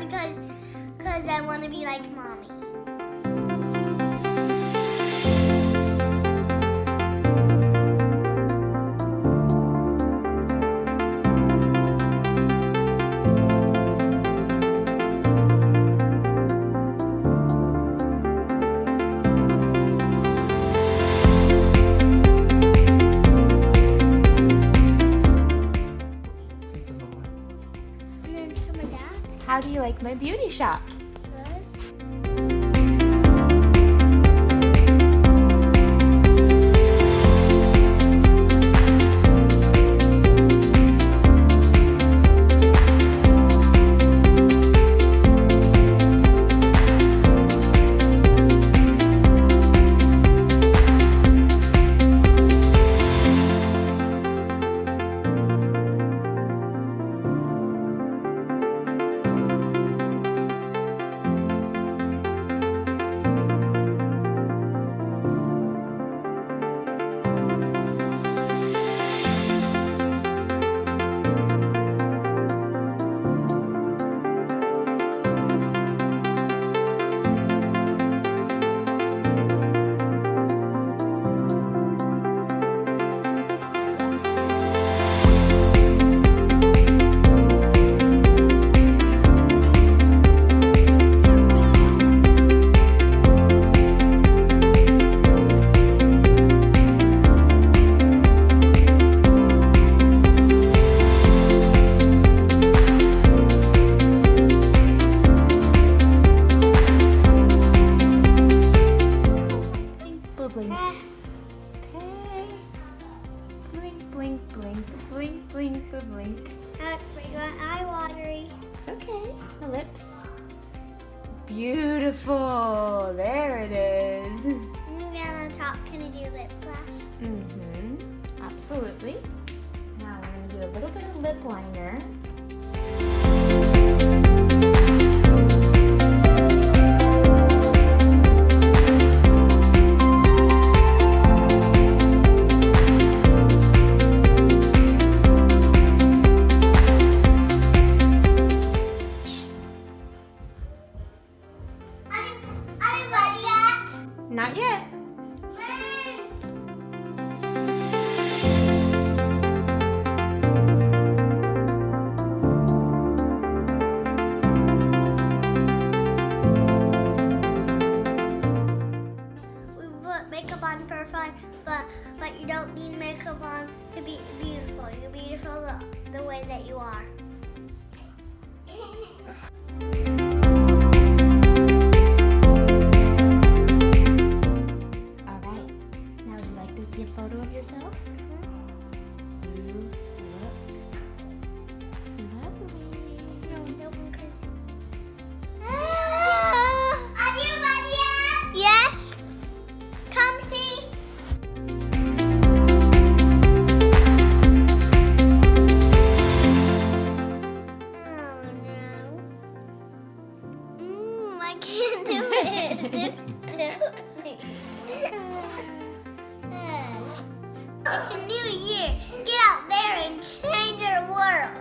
on because I want to be like mommy. How do you like my beauty shop? Blink. Okay. Blink, blink, blink, blink, blink, blink. We got eye watery. It's okay. The lips. Beautiful. There it is. Maybe on the top, can I do lip gloss? Mm-hmm. Absolutely. Now we're going to do a little bit of lip liner. Not yet. We put makeup on for fun, but you don't need makeup on to be beautiful. You're beautiful the way that you are. See a photo of yourself? You look lovely. No, crazy. Are you ready yet? Yes. Come see. Oh no. I can't do it. It's a new year. Get out there and change our world.